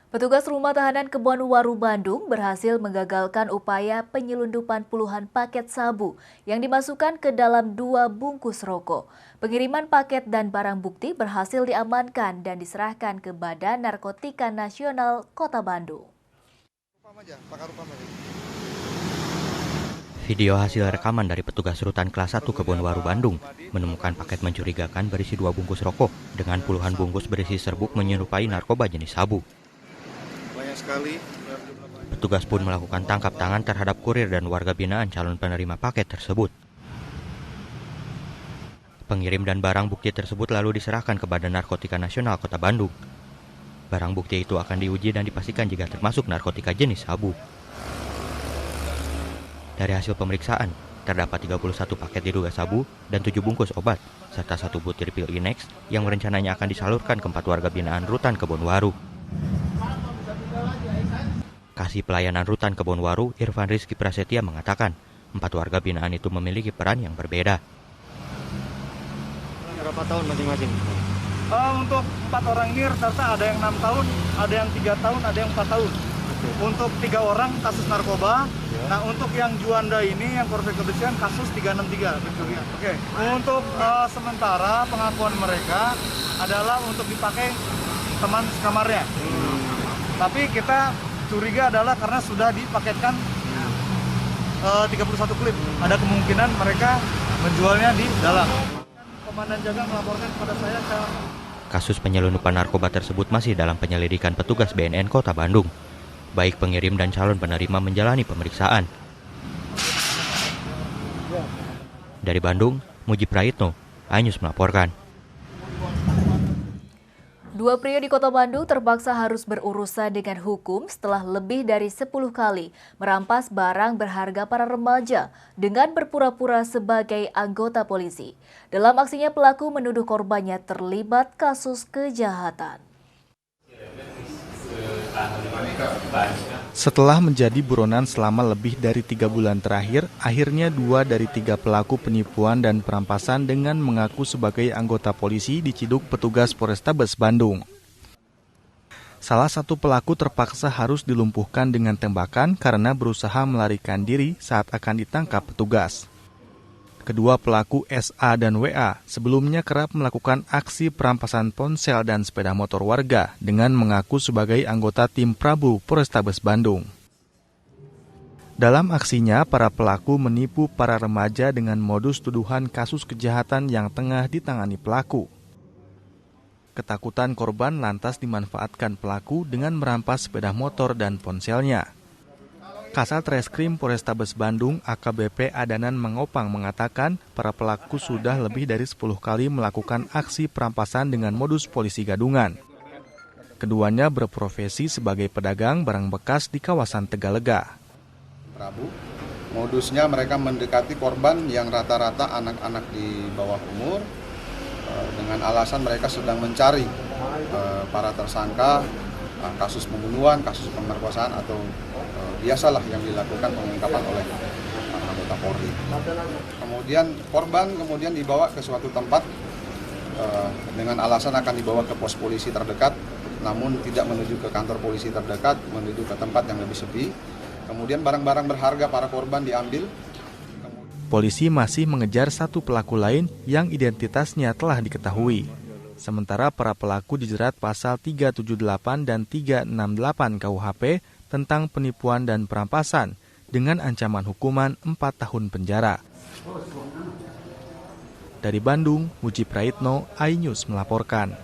Petugas rumah tahanan Kebonwaru Bandung berhasil menggagalkan upaya penyelundupan puluhan paket sabu yang dimasukkan ke dalam 2 bungkus rokok. Pengiriman paket dan barang bukti berhasil diamankan dan diserahkan ke Badan Narkotika Nasional Kota Bandung. Video hasil rekaman dari petugas rutan kelas 1 Kebonwaru Bandung menemukan paket mencurigakan berisi 2 bungkus rokok dengan puluhan bungkus berisi serbuk menyerupai narkoba jenis sabu. Petugas pun melakukan tangkap tangan terhadap kurir dan warga binaan calon penerima paket tersebut. Pengirim dan barang bukti tersebut lalu diserahkan ke Badan Narkotika Nasional Kota Bandung. Barang bukti itu akan diuji dan dipastikan jika termasuk narkotika jenis sabu. Dari hasil pemeriksaan, terdapat 31 paket diduga sabu dan 7 bungkus obat, serta 1 butir pil Inex yang rencananya akan disalurkan ke 4 warga binaan rutan Kebonwaru. Kasih Pelayanan Rutan Kebonwaru, Irfan Rizky Prasetya mengatakan, 4 warga binaan itu memiliki peran yang berbeda. Berapa tahun masing-masing? Untuk 4 orang ini rata-rata ada yang 6 tahun, ada yang 3 tahun, ada yang 4 tahun. Okay. Untuk 3 orang kasus narkoba. Ya. Nah, untuk yang Juanda ini yang korban kebersihan kasus 363 pencurian. Oke. Untuk sementara pengakuan mereka adalah untuk dipakai teman sekamarnya. Tapi kita curiga adalah karena sudah dipaketkan 31 klip. Ada kemungkinan mereka menjualnya di dalam. Komandan Jaga melaporkan kepada saya. Kasus penyelundupan narkoba tersebut masih dalam penyelidikan petugas BNN Kota Bandung. Baik pengirim dan calon penerima menjalani pemeriksaan. Dari Bandung, Muji Praitno, iNews melaporkan. 2 pria di Kota Bandung terpaksa harus berurusan dengan hukum setelah lebih dari 10 kali merampas barang berharga para remaja dengan berpura-pura sebagai anggota polisi. Dalam aksinya pelaku menuduh korbannya terlibat kasus kejahatan. Setelah menjadi buronan selama lebih dari 3 bulan terakhir, akhirnya 2 dari 3 pelaku penipuan dan perampasan dengan mengaku sebagai anggota polisi diciduk petugas Polrestabes Bandung. Salah satu pelaku terpaksa harus dilumpuhkan dengan tembakan karena berusaha melarikan diri saat akan ditangkap petugas. Kedua pelaku SA dan WA sebelumnya kerap melakukan aksi perampasan ponsel dan sepeda motor warga dengan mengaku sebagai anggota tim Prabu Polrestabes Bandung. Dalam aksinya, para pelaku menipu para remaja dengan modus tuduhan kasus kejahatan yang tengah ditangani pelaku. Ketakutan korban lantas dimanfaatkan pelaku dengan merampas sepeda motor dan ponselnya. Kasat Reskrim Polrestabes Bandung AKBP Adanan Mangopang mengatakan para pelaku sudah lebih dari 10 kali melakukan aksi perampasan dengan modus polisi gadungan. Keduanya berprofesi sebagai pedagang barang bekas di kawasan Tegalega. Rabu, modusnya mereka mendekati korban yang rata-rata anak-anak di bawah umur dengan alasan mereka sedang mencari para tersangka kasus pembunuhan, kasus pemerkosaan atau biasalah yang dilakukan pengungkapan oleh anggota Polri. Kemudian korban dibawa ke suatu tempat dengan alasan akan dibawa ke pos polisi terdekat, namun tidak menuju ke kantor polisi terdekat, menuju ke tempat yang lebih sepi. Kemudian barang-barang berharga para korban diambil. Polisi masih mengejar 1 pelaku lain yang identitasnya telah diketahui. Sementara para pelaku dijerat pasal 378 dan 368 KUHP tentang penipuan dan perampasan dengan ancaman hukuman 4 tahun penjara. Dari Bandung, Muji Praitno, iNews melaporkan.